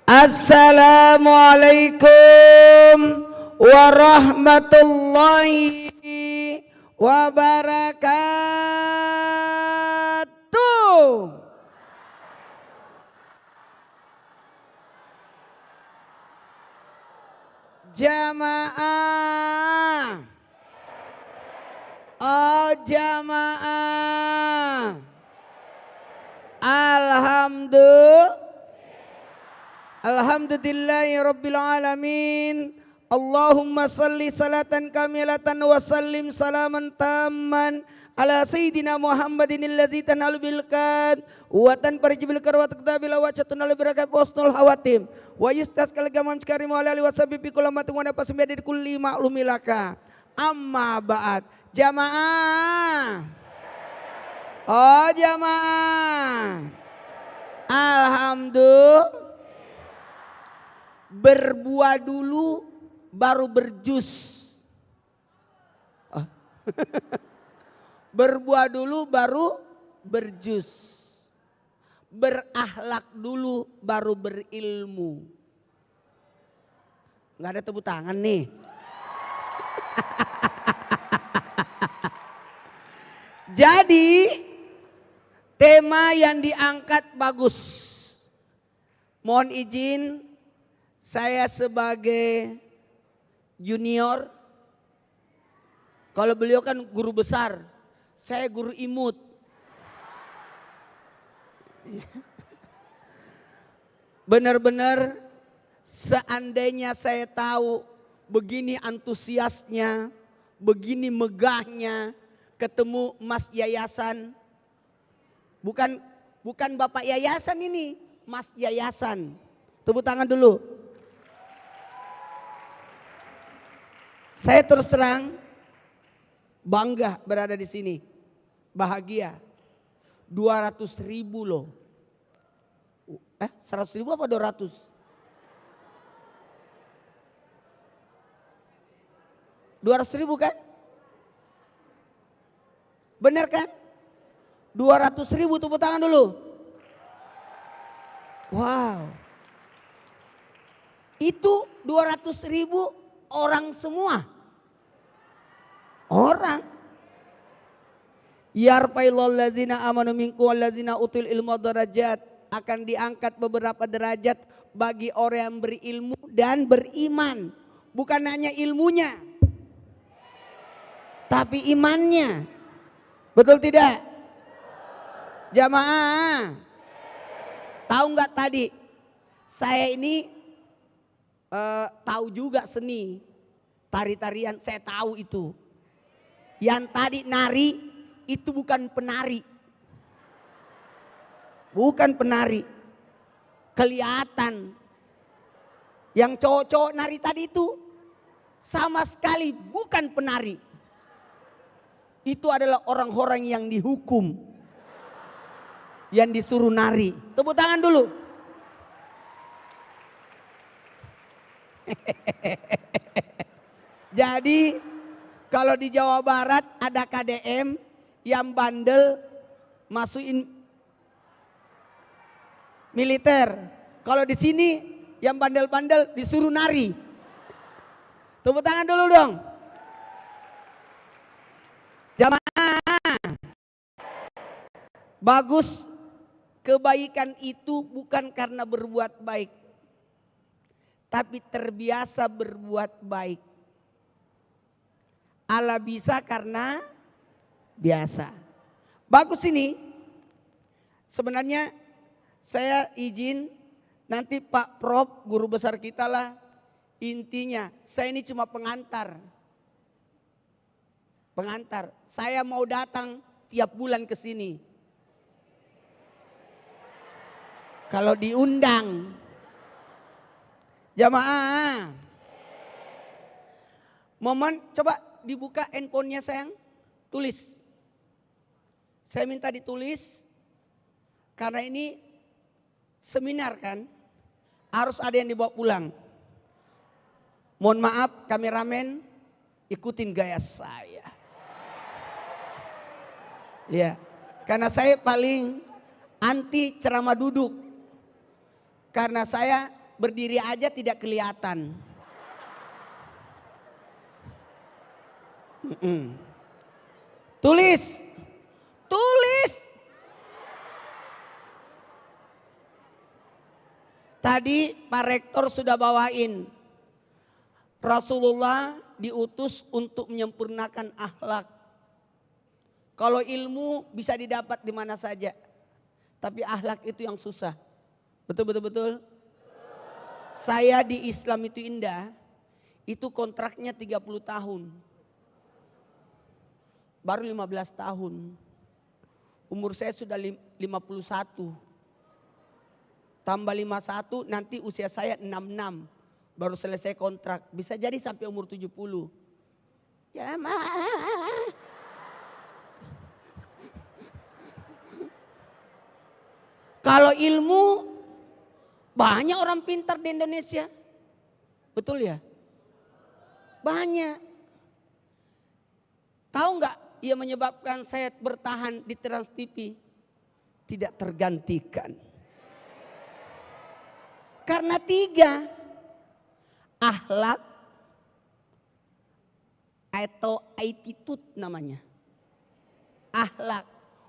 Assalamualaikum warahmatullahi wabarakatuh. Jamaah, oh jamaah, Alhamdulillahirabbil alamin. Allahumma salli salatan kamilatan wa sallim salaman tamman ala sayyidina Muhammadin alladzi tanalu bil kad wa tanfarjibil karwat kitabil wajhatun al barakat wasnul hawatim wa yustaskal gamam karim wa alihi washabi bi kulamatin wa nafas bi kulli ma'lumilaka. Amma ba'd. Jamaah, oh jamaah, alhamdulillah. Berbuah dulu baru berjus. Berbuah dulu baru berjus. Berakhlak dulu baru berilmu. Nggak ada tepuk tangan nih. Jadi tema yang diangkat bagus. Mohon izin, saya sebagai junior, kalau beliau kan guru besar, saya guru imut. Benar-benar seandainya saya tahu begini antusiasnya, begini megahnya, ketemu Mas Yayasan, bukan Bapak Yayasan ini, Mas Yayasan. Tepuk tangan dulu. Saya terus terang bangga berada di sini. Bahagia. 200.000 loh. 100.000 apa 200? 200.000 kan? Benar kan? 200.000, tepuk tangan dulu. Wow. Itu 200.000 orang semua. Orang. Yarfaillahu allazina amanu minkum wallazina utul ilma darajat. Akan diangkat beberapa derajat bagi orang yang berilmu dan beriman. Bukan hanya ilmunya, tapi imannya. Betul tidak? Jamaah. Tahu nggak tadi? Saya ini tahu juga seni. Tari-tarian saya tahu itu. Yang tadi nari itu bukan penari. Bukan penari. Kelihatan. Yang cowok-cowok nari tadi itu sama sekali bukan penari. Itu adalah orang-orang yang dihukum. Yang disuruh nari. Tepuk tangan dulu. Jadi kalau di Jawa Barat ada KDM yang bandel masukin militer. Kalau di sini yang bandel-bandel disuruh nari. Tepuk tangan dulu dong. Jamaah. Bagus, kebaikan itu bukan karena berbuat baik, tapi terbiasa berbuat baik. Allah bisa karena biasa. Bagus ini. Sebenarnya saya izin nanti Pak Prof guru besar kita lah. Intinya saya ini cuma pengantar. Pengantar. Saya mau datang tiap bulan ke sini. Kalau diundang. Jamaah. Momen coba dibuka handphonenya sayang. Tulis. Saya minta ditulis. Karena ini seminar kan. Harus ada yang dibawa pulang. Mohon maaf kameramen. Ikutin gaya saya. Ya. Karena saya paling anti ceramah duduk. Karena saya berdiri aja tidak kelihatan. Tulis. Tulis. Tadi Pak Rektor sudah bawain. Rasulullah diutus untuk menyempurnakan akhlak. Kalau ilmu bisa didapat di mana saja. Tapi akhlak itu yang susah. Betul. Saya di Islam itu indah. Itu kontraknya 30 tahun. Baru 15 tahun. Umur saya sudah 51. Tambah 51 nanti usia saya 66. Baru selesai kontrak. Bisa jadi sampai umur 70. Jamaah. Kalau ilmu, banyak orang pintar di Indonesia. Betul ya? Banyak. Tahu nggak ia menyebabkan saya bertahan di Trans TV? Tidak tergantikan. Karena 3. Akhlak atau attitude namanya. Akhlak.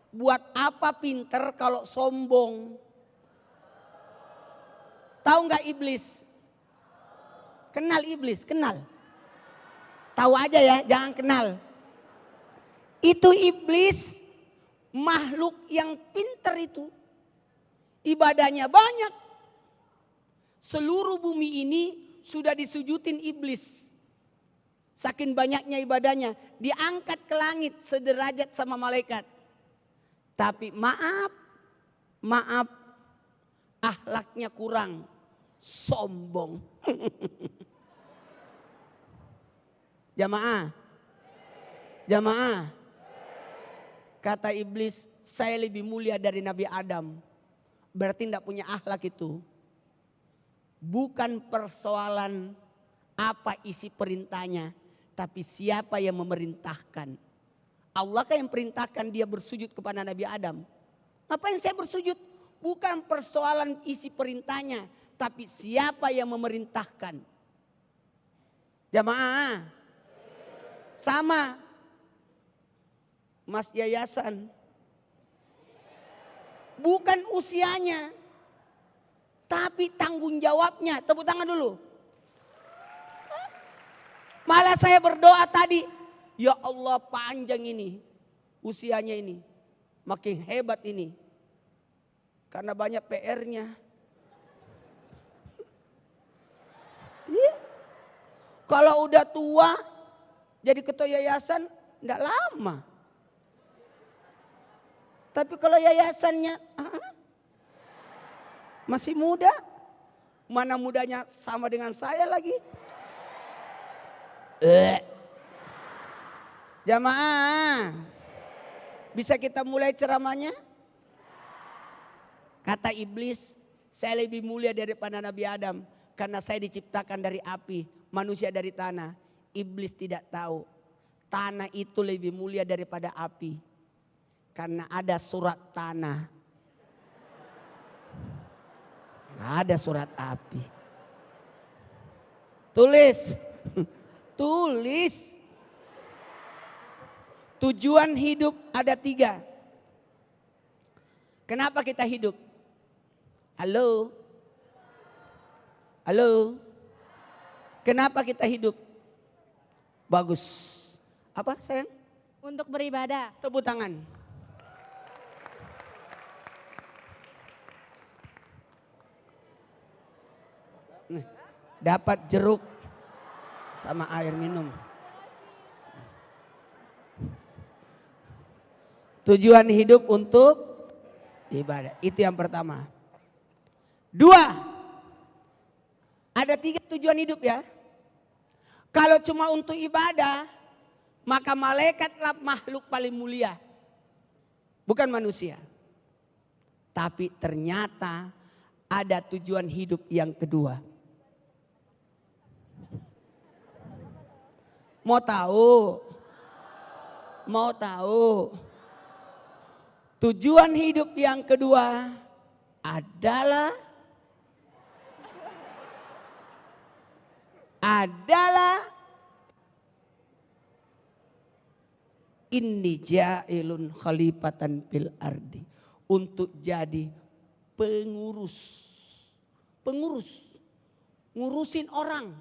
Buat apa pinter kalau sombong? Tahu nggak iblis? Kenal iblis? Kenal? Tahu aja ya, jangan kenal. Itu iblis, makhluk yang pinter itu. Ibadahnya banyak. Seluruh bumi ini sudah disujutin iblis. Saking banyaknya ibadahnya. Diangkat ke langit sederajat sama malaikat. Tapi maaf. Akhlaknya kurang. Sombong. Jamaah. Kata iblis, saya lebih mulia dari Nabi Adam. Berarti tidak punya akhlak itu. Bukan persoalan apa isi perintahnya. Tapi siapa yang memerintahkan. Allah kan yang perintahkan dia bersujud kepada Nabi Adam. Ngapain saya bersujud? Bukan persoalan isi perintahnya. Tapi siapa yang memerintahkan. Jamaah. Sama. Mas Yayasan. Bukan usianya. Tapi tanggung jawabnya. Tepuk tangan dulu. Malah saya berdoa tadi. Ya Allah panjang ini. Usianya ini. Makin hebat ini. Karena banyak PR-nya. Kalau udah tua. Jadi ketua yayasan. Tidak lama. Tapi kalau yayasannya. Masih muda. Mana mudanya sama dengan saya lagi. Jamaah. Bisa kita mulai ceramahnya? Kata iblis, saya lebih mulia daripada Nabi Adam. Karena saya diciptakan dari api, manusia dari tanah. Iblis tidak tahu. Tanah itu lebih mulia daripada api. Karena ada surat tanah. Ada surat api. Tulis. Tulis. Tujuan hidup ada 3. Kenapa kita hidup? Halo? Halo? Kenapa kita hidup? Bagus. Apa sayang? Untuk beribadah. Tepuk tangan. Nih, dapat jeruk sama air minum. Tujuan hidup untuk ibadah. Itu yang pertama. 2. Ada 3 tujuan hidup ya. Kalau cuma untuk ibadah, maka malaikatlah makhluk paling mulia. Bukan manusia. Tapi ternyata ada tujuan hidup yang kedua. Mau tahu? Mau tahu? Tujuan hidup yang kedua adalah adalah inni ja'ilun khalifatan fil ardi. Untuk jadi pengurus. Ngurusin orang.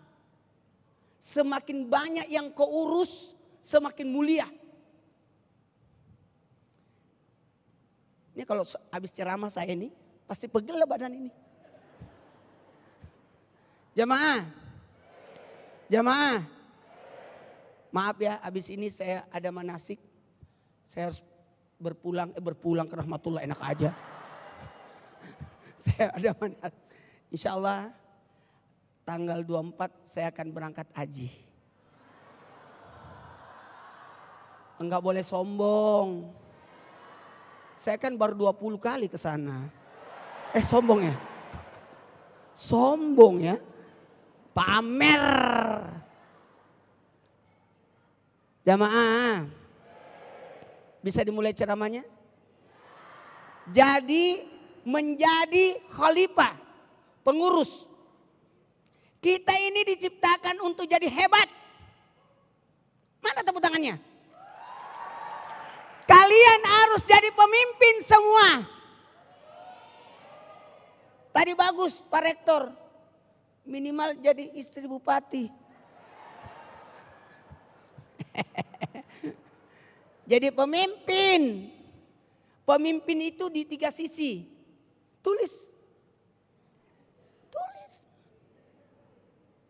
Semakin banyak yang kau urus, semakin mulia. Ini kalau habis ceramah saya ini, pasti pegel lah badan ini. Jamaah. Maaf ya, habis ini saya ada manasik. Saya harus berpulang ke rahmatullah, enak aja. Saya ada manasik. Insya Allah tanggal 24 saya akan berangkat haji. Enggak boleh sombong. Saya kan baru 20 kali ke sana. Sombong ya? Sombong ya? Pamer. Jamaah. Bisa dimulai ceramahnya? Jadi menjadi khalifah, pengurus. Kita ini diciptakan untuk jadi hebat. Mana tepuk tangannya? Kalian harus jadi pemimpin semua. Tadi bagus Pak Rektor. Minimal jadi istri bupati. Jadi pemimpin. Pemimpin itu di 3 sisi. Tulis.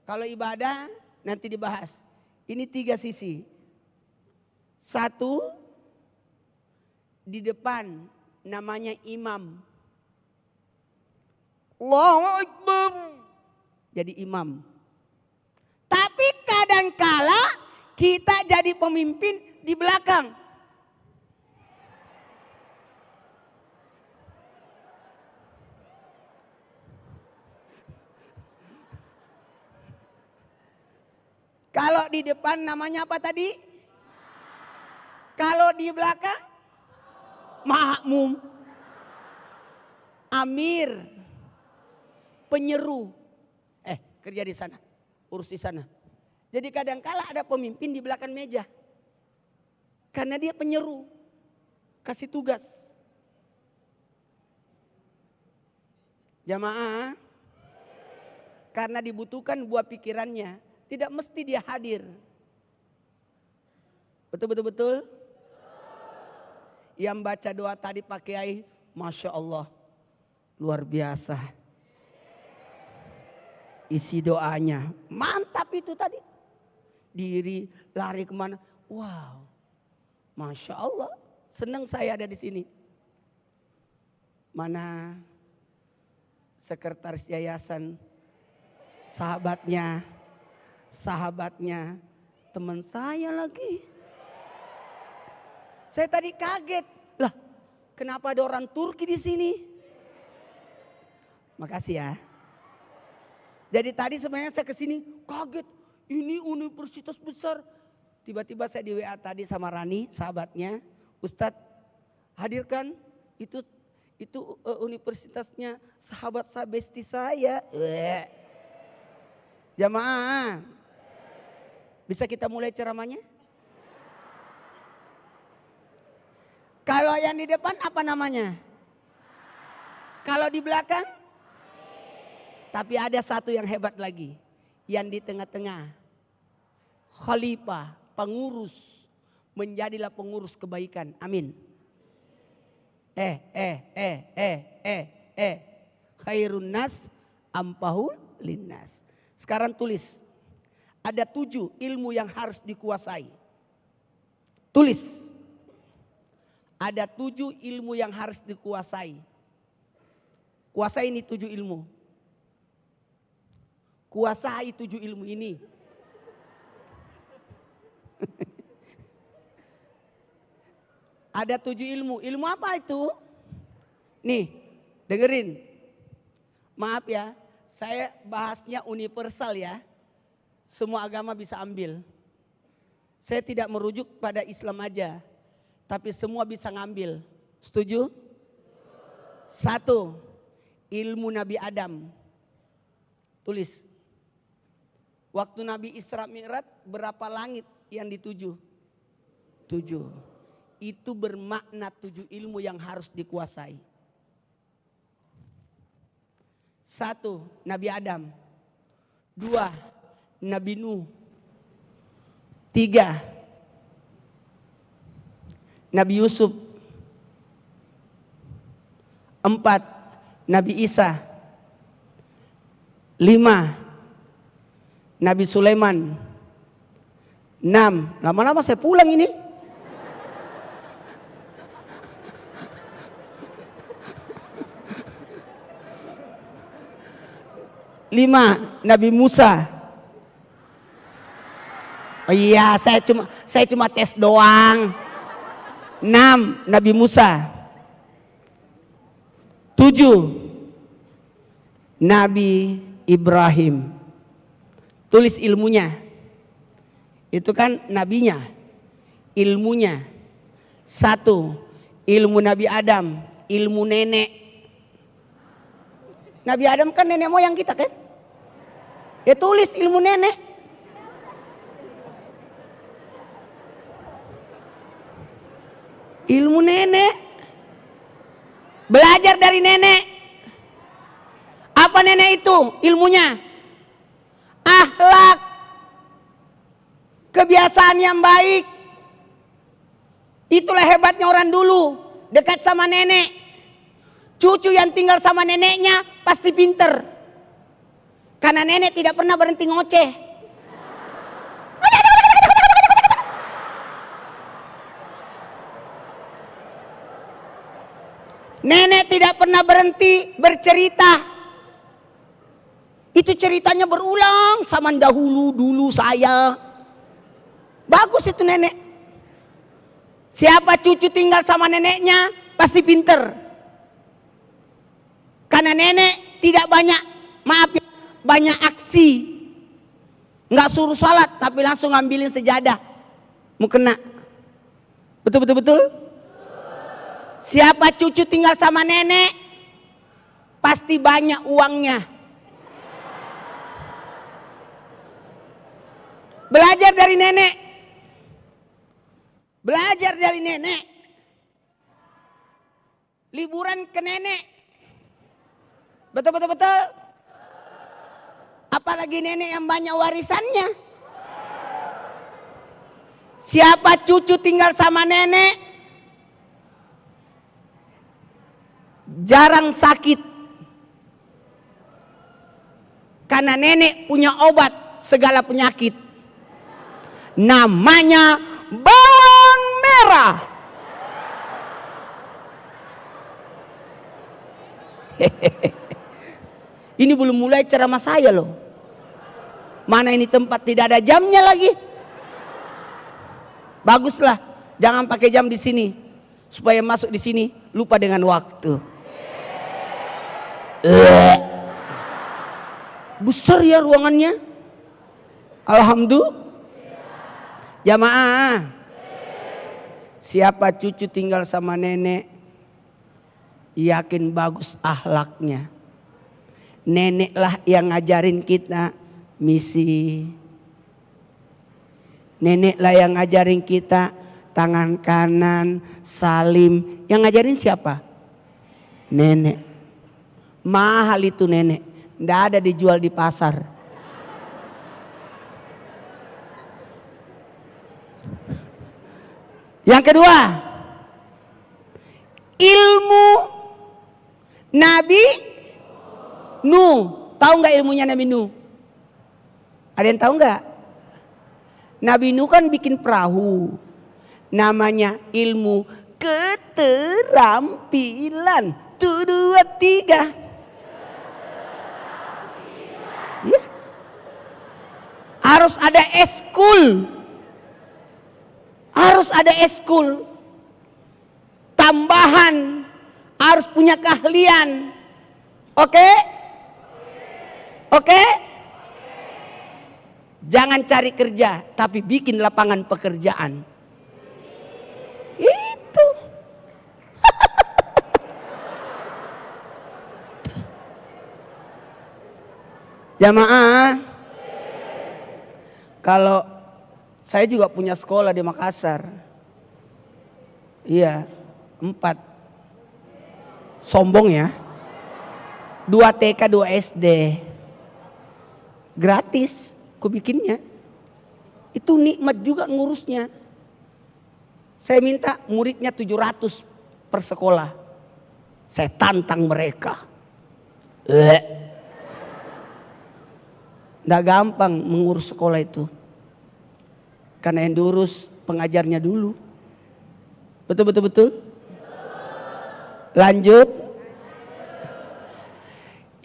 Kalau ibadah nanti dibahas. Ini 3 sisi. 1, di depan namanya imam. Allahu Akbar. Jadi imam. Tapi kadangkala kita jadi pemimpin di belakang. Kalau di depan namanya apa tadi? Kalau di belakang? Makmum. Amir. Penyeru. Kerja di sana. Urus di sana. Jadi kadangkala ada pemimpin di belakang meja. Karena dia penyeru. Kasih tugas. Jamaah. Karena dibutuhkan buah pikirannya. Tidak mesti dia hadir. Betul? Yang baca doa tadi Pak Kiai, Masya Allah. Luar biasa. Isi doanya. Mantap itu tadi. Diri lari kemana. Wow. Masya Allah. Senang saya ada di sini. Mana sekretaris yayasan. Sahabatnya. Teman saya lagi. Saya tadi kaget. Lah, kenapa ada orang Turki di sini? Makasih ya. Jadi tadi sebenarnya saya kesini kaget. Ini universitas besar. Tiba-tiba saya di WA tadi sama Rani, sahabatnya. Ustadz, hadirkan itu universitasnya sahabat besti saya. Jamaah. Bisa kita mulai ceramahnya? Kalau yang di depan apa namanya? Kalau di belakang? Tapi ada satu yang hebat lagi. Yang di tengah-tengah. Khalifah, pengurus. Menjadilah pengurus kebaikan. Amin. Khairun nas ampahul linnas. Sekarang tulis. Ada 7 ilmu yang harus dikuasai. Tulis. Ada 7 ilmu yang harus dikuasai. Kuasai ini 7 ilmu. Kuasai 7 ilmu ini. Ada 7 ilmu. Ilmu apa itu? Nih, dengerin. Maaf ya, saya bahasnya universal ya. Semua agama bisa ambil. Saya tidak merujuk pada Islam aja. Tapi semua bisa ngambil. Setuju? 1. Ilmu Nabi Adam. Tulis. Waktu Nabi Isra Mi'raj berapa langit yang dituju? 7. Itu bermakna 7 ilmu yang harus dikuasai. 1. Nabi Adam. 2. Nabi Nuh. 3. Nabi Yusuf. 4. Nabi Isa. 5. Nabi Sulaiman. 6. Lama-lama saya pulang ini. 5. Nabi Musa. Oh iya, saya cuma tes doang. 6. Nabi Musa. 7. Nabi Ibrahim. Tulis ilmunya. Itu kan nabinya. Ilmunya. 1. Ilmu Nabi Adam. Ilmu nenek. Nabi Adam kan nenek moyang kita kan? Ya tulis ilmu nenek. Ilmu nenek. Belajar dari nenek. Apa nenek itu? Ilmunya. Akhlak. Kebiasaan yang baik. Itulah hebatnya orang dulu. Dekat sama nenek. Cucu yang tinggal sama neneknya pasti pinter. Karena nenek tidak pernah berhenti ngoceh. Nenek tidak pernah berhenti bercerita. Itu ceritanya berulang sama dulu saya. Bagus itu nenek. Siapa cucu tinggal sama neneknya pasti pinter. Karena nenek tidak banyak, maaf ya, banyak aksi. Nggak suruh sholat tapi langsung ngambilin sejadah. Mau kena. Betul. Siapa cucu tinggal sama nenek pasti banyak uangnya. Belajar dari nenek. Belajar dari nenek. Liburan ke nenek. Betul. Apalagi nenek yang banyak warisannya. Siapa cucu tinggal sama nenek jarang sakit. Karena nenek punya obat segala penyakit. Namanya bawang merah. Ini belum mulai ceramah saya loh. Mana ini tempat tidak ada jamnya lagi. Baguslah, jangan pakai jam di sini supaya masuk di sini lupa dengan waktu. Besar ya ruangannya. Alhamdulillah. Jamaah. Siapa cucu tinggal sama nenek yakin bagus akhlaknya. Neneklah yang ngajarin kita misi. Neneklah yang ngajarin kita tangan kanan, salim. Yang ngajarin siapa? Nenek. Mahal itu nenek. Nggak ada dijual di pasar. Yang kedua, ilmu Nabi Nuh. Tahu nggak ilmunya Nabi Nuh? Ada yang tahu nggak? Nabi Nuh kan bikin perahu. Namanya ilmu keterampilan. 1, 2, 3. Ya. Harus ada eskul. Harus ada eskul. Tambahan. Harus punya keahlian. Oke? Oke? Jangan cari kerja, tapi bikin lapangan pekerjaan. Itu. Jamaah. Kalau saya juga punya sekolah di Makassar. Iya, 4. Sombong ya. 2 TK, 2 SD. Gratis ku bikinnya. Itu nikmat juga ngurusnya. Saya minta muridnya 700 per sekolah. Saya tantang mereka. Nggak gampang mengurus sekolah itu. Karena yang diurus pengajarnya dulu. Betul. Lanjut.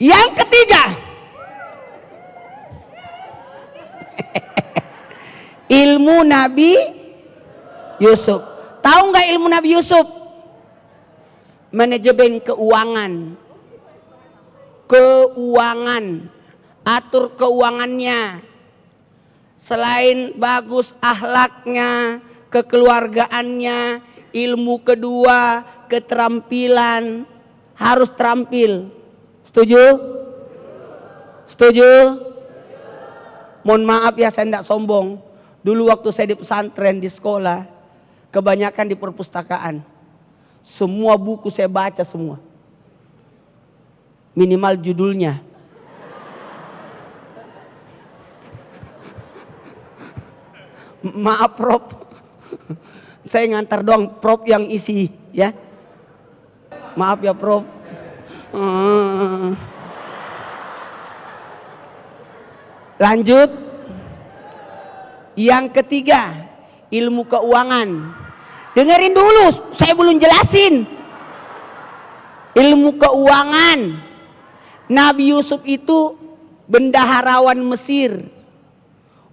Yang ketiga. Ilmu Nabi Yusuf. Tahu nggak ilmu Nabi Yusuf? Manajemen keuangan. Atur keuangannya. Selain bagus akhlaknya, kekeluargaannya, ilmu kedua, keterampilan, harus terampil. Setuju? Setuju? Mohon maaf ya, saya tidak sombong. Dulu waktu saya di pesantren, di sekolah, kebanyakan di perpustakaan. Semua buku saya baca semua. Minimal judulnya. Maaf Prof, saya ngantar doang, Prof yang isi ya. Maaf ya Prof. Lanjut. Yang ketiga, ilmu keuangan. Dengerin dulu, saya belum jelasin. Ilmu keuangan. Nabi Yusuf itu bendaharawan Mesir.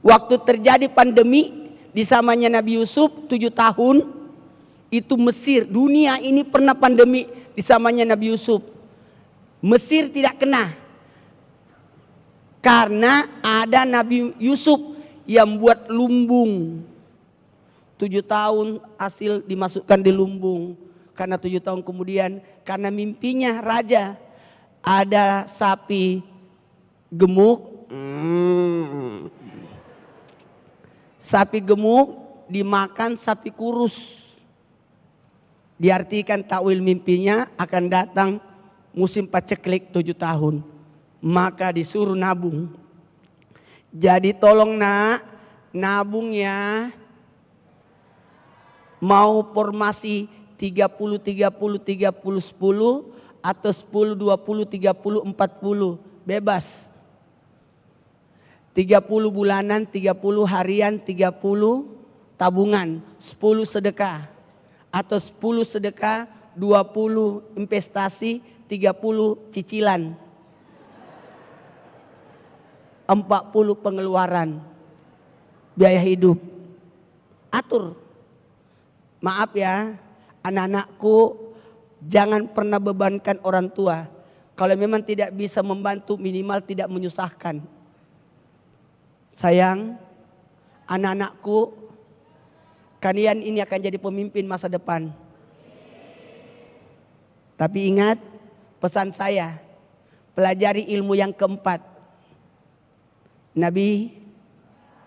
Waktu terjadi pandemi di zamannya Nabi Yusuf 7 tahun, itu Mesir, dunia ini pernah pandemi di zamannya Nabi Yusuf. Mesir tidak kena. Karena ada Nabi Yusuf yang buat lumbung. 7 tahun hasil dimasukkan di lumbung. Karena 7 tahun kemudian, karena mimpinya raja, ada sapi gemuk. Sapi gemuk dimakan sapi kurus. Diartikan takwil mimpinya akan datang musim paceklik 7 tahun. Maka disuruh nabung. Jadi tolong nak, nabung ya. Mau formasi 30-30-30-10 atau 10-20-30-40 bebas. 30 bulanan, 30 harian, 30 tabungan, 10 sedekah. Atau 10 sedekah, 20 investasi, 30 cicilan. 40 pengeluaran. Biaya hidup. Atur. Maaf ya, anak-anakku, jangan pernah bebankan orang tua. Kalau memang tidak bisa membantu, minimal tidak menyusahkan. Sayang, anak-anakku, kalian ini akan jadi pemimpin masa depan. Tapi ingat, pesan saya, pelajari ilmu yang keempat. Nabi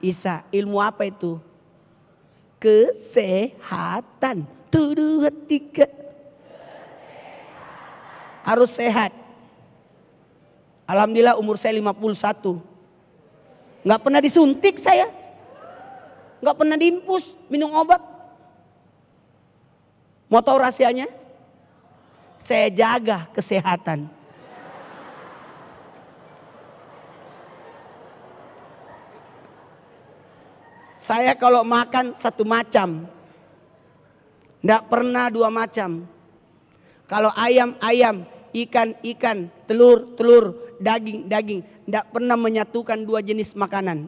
Isa, ilmu apa itu? Kesehatan. 1, 2, 3. Harus sehat. Alhamdulillah umur saya 51. Nggak pernah disuntik saya. Nggak pernah diinfus, minum obat. Mau tahu rahasianya? Saya jaga kesehatan. Saya kalau makan 1 macam. Nggak pernah 2 macam. Kalau ayam, ikan, telur, daging. Nggak pernah menyatukan 2 jenis makanan.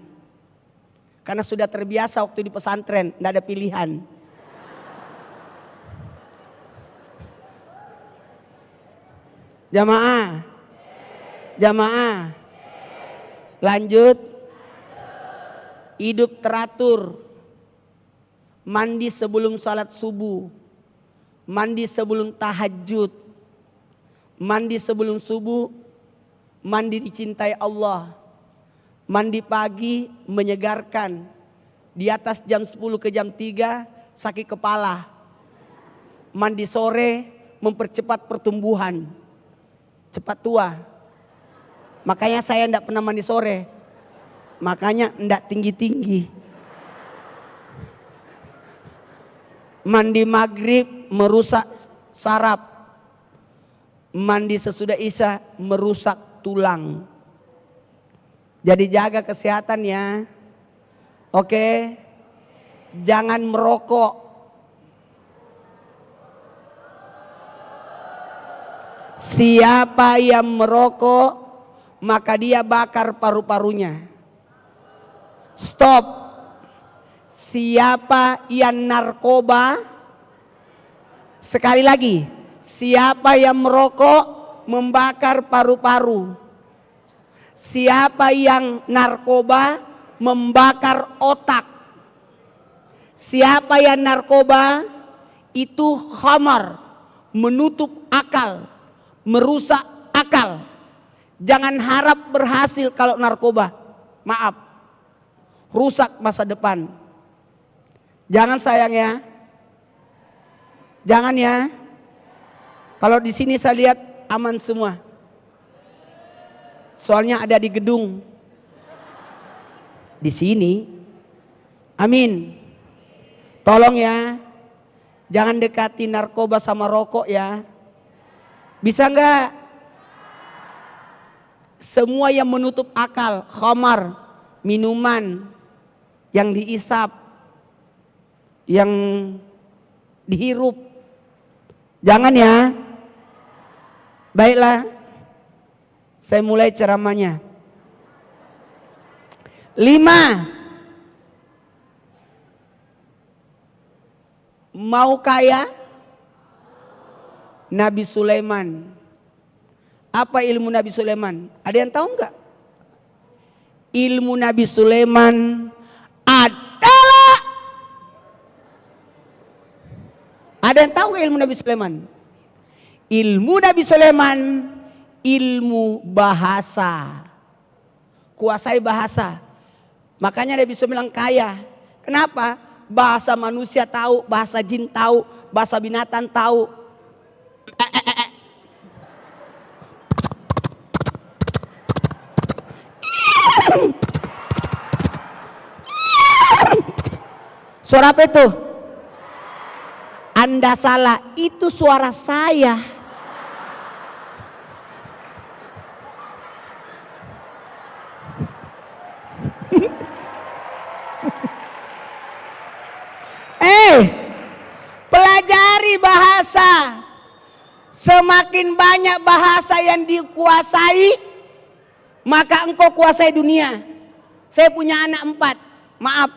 Karena sudah terbiasa waktu di pesantren, nggak ada pilihan. Jamaah. Lanjut. Hidup teratur. Mandi sebelum salat subuh. Mandi sebelum tahajud. Mandi sebelum subuh. Mandi dicintai Allah. Mandi pagi menyegarkan. Di atas jam 10 ke jam 3 sakit kepala. Mandi sore mempercepat pertumbuhan. Cepat tua. Makanya saya tidak pernah mandi sore. Makanya tidak tinggi-tinggi. Mandi maghrib merusak saraf. Mandi sesudah isya merusak tulang. Jadi jaga kesehatan ya. Oke. Jangan merokok. Siapa yang merokok, maka dia bakar paru-parunya. Stop. Siapa yang narkoba, sekali lagi, siapa yang merokok membakar paru-paru. Siapa yang narkoba membakar otak. Siapa yang narkoba itu khamar, menutup akal, merusak akal. Jangan harap berhasil kalau narkoba. Maaf. Rusak masa depan. Jangan sayang ya. Jangan ya. Kalau di sini saya lihat aman semua. Soalnya ada di gedung. Di sini. Amin. Tolong ya. Jangan dekati narkoba sama rokok ya. Bisa enggak? Semua yang menutup akal, khamar, minuman yang diisap, yang dihirup. Jangan ya. Baiklah. Saya mulai ceramahnya. 5. Mau kaya? Nabi Sulaiman. Apa ilmu Nabi Sulaiman? Ada yang tahu enggak? Ilmu Nabi Sulaiman adalah, ada yang tahu ilmu Nabi Sulaiman? Ilmu Nabi Sulaiman ilmu bahasa. Kuasai bahasa. Makanya Nabi Sulaiman kaya. Kenapa? Bahasa manusia tahu, bahasa jin tahu, bahasa binatang tahu. Suara apa itu? Anda salah, itu suara saya. Pelajari bahasa. Semakin banyak bahasa yang dikuasai, maka engkau kuasai dunia. Saya punya anak 4. Maaf.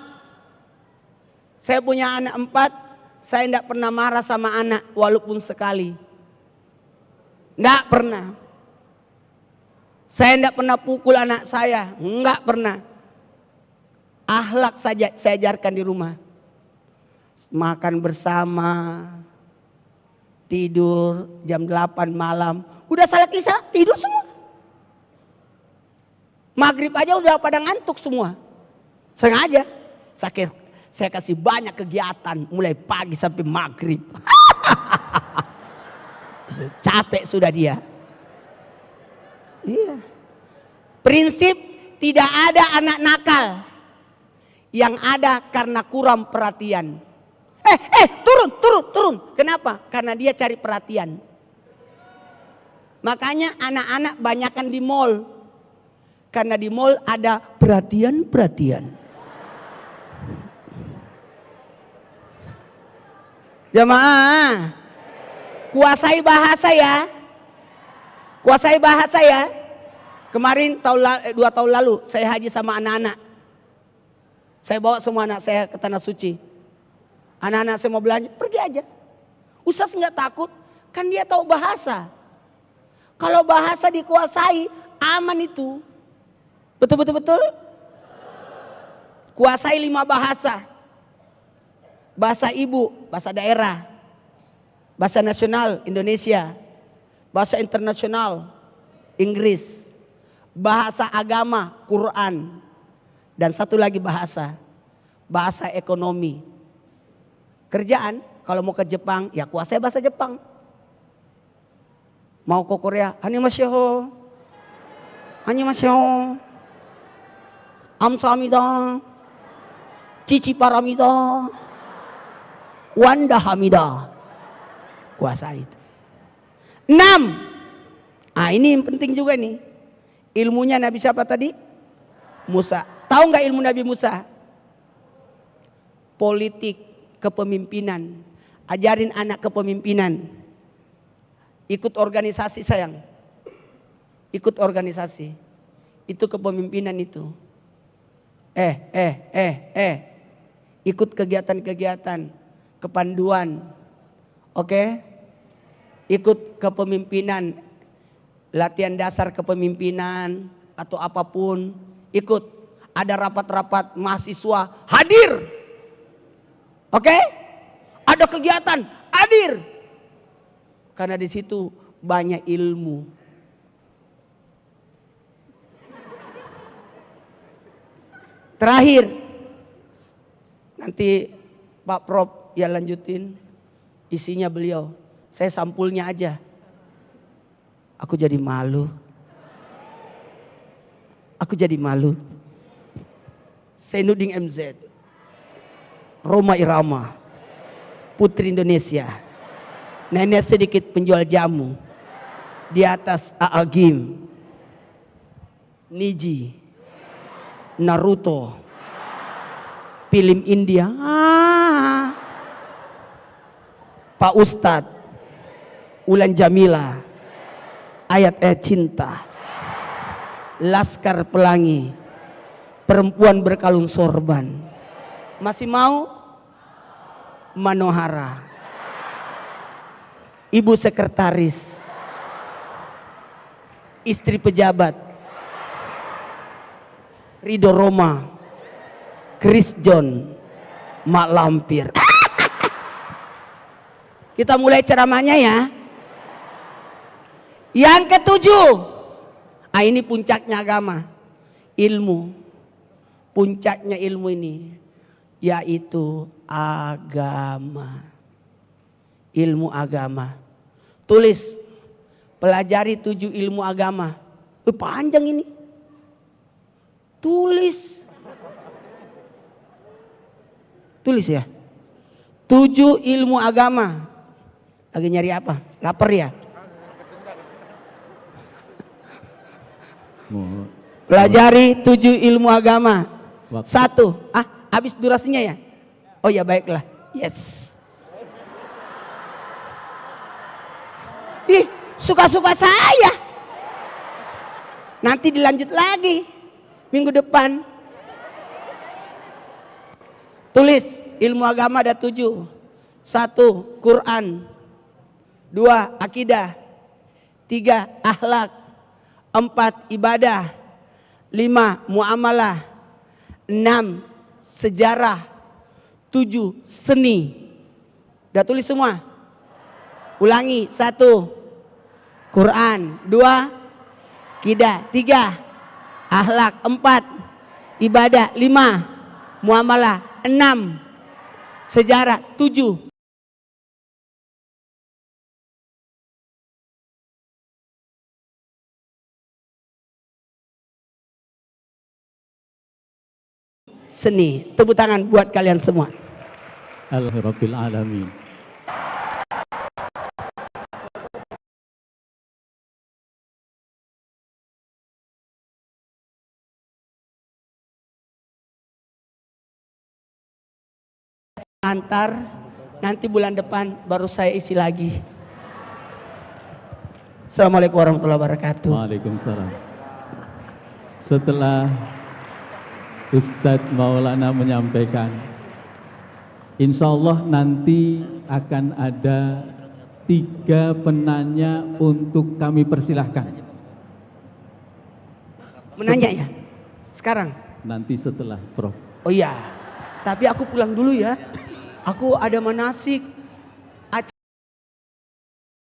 Saya punya anak 4. Saya tidak pernah marah sama anak walaupun sekali. Tidak pernah. Saya tidak pernah pukul anak saya. Enggak pernah. Akhlak saja saya ajarkan di rumah. Makan bersama. Tidur jam 8 malam. Udah salat isya tidur semua. Maghrib aja udah pada ngantuk semua. Sengaja. Saya kasih banyak kegiatan. Mulai pagi sampai maghrib. Capek sudah dia. Iya. Prinsip tidak ada anak nakal. Yang ada karena kurang perhatian. Turun. Kenapa? Karena dia cari perhatian. Makanya anak-anak banyakan di mall. Karena di mall ada perhatian. Jamaah, kuasai bahasa ya. Kuasai bahasa ya. Kemarin 2 tahun lalu saya haji sama anak-anak. Saya bawa semua anak saya ke Tanah Suci. Anak-anak saya mau belanja, pergi aja. Ustaz nggak takut, kan dia tahu bahasa. Kalau bahasa dikuasai, aman itu. Betul? Kuasai 5 bahasa. Bahasa ibu, bahasa daerah. Bahasa nasional, Indonesia. Bahasa internasional, Inggris. bahasa agama, Quran. Dan satu lagi bahasa ekonomi. Kerjaan, kalau mau ke Jepang, ya kuasai bahasa Jepang. Mau ke Korea, annyeonghaseyo. Annyeonghaseyo. Amsahamnida. Cici-paramida. Wanda hamida. Kuasai itu. 6. Ah, ini yang penting juga nih. Ilmunya Nabi siapa tadi? Musa. Tahu nggak ilmu Nabi Musa? Politik, kepemimpinan. Ajarin anak kepemimpinan. Ikut organisasi sayang. Ikut organisasi. Itu kepemimpinan itu. Ikut kegiatan-kegiatan. Kepanduan. Oke? Ikut kepemimpinan. Latihan dasar kepemimpinan. Atau apapun. Ikut. Ada rapat-rapat mahasiswa. Hadir. Oke? Ada kegiatan. Hadir. Karena di situ banyak ilmu. Terakhir. Nanti Pak Prof ya lanjutin. Isinya beliau. Saya sampulnya aja. Aku jadi malu. Aku jadi malu. Zainuddin MZ. Roma Irama. Putri Indonesia. Nenek sedikit penjual jamu. Di atas Aagim. Niji. Naruto. Film India. Pak Ustadz. Ulan Jamila. Ayat-ayat cinta. Laskar Pelangi. Perempuan berkalung sorban. Masih mau? Manohara. Ibu sekretaris. Istri pejabat. Ridho Roma. Chris John. Mak Lampir. Kita mulai ceramahnya ya. Yang ketujuh. Ah, ini puncaknya agama. Ilmu. Puncaknya ilmu ini. Yaitu agama. Ilmu agama. Tulis. Pelajari 7 ilmu agama. Panjang ini. Tulis. Tulis ya. 7 ilmu agama. Lagi nyari apa? Lapar ya? Pelajari 7 ilmu agama. 1. Habis durasinya ya? Oh ya baiklah. Yes. Ih, suka-suka saya. Nanti dilanjut lagi. Minggu depan. Tulis. Ilmu agama ada 7. 1. Quran. 2. Akidah. 3. Akhlak. 4. Ibadah. 5. Muamalah. 6. Sejarah. 7. Seni. Udah tulis semua? Ulangi. 1. Quran. 2. Akidah. 3. Akhlak. 4. Ibadah. 5. Muamalah. 6. Sejarah. 7. Seni. Tepuk tangan buat kalian semua. Alhamdulillah alamin. Antar nanti bulan depan baru saya isi lagi. Assalamualaikum warahmatullahi wabarakatuh. Waalaikumsalam. Setelah Ustadz Maulana menyampaikan, insya Allah nanti akan ada 3 penanya untuk kami persilahkan. Menanya ya? Sekarang? Nanti setelah Prof. Oh iya, tapi aku pulang dulu ya. Aku ada manasik.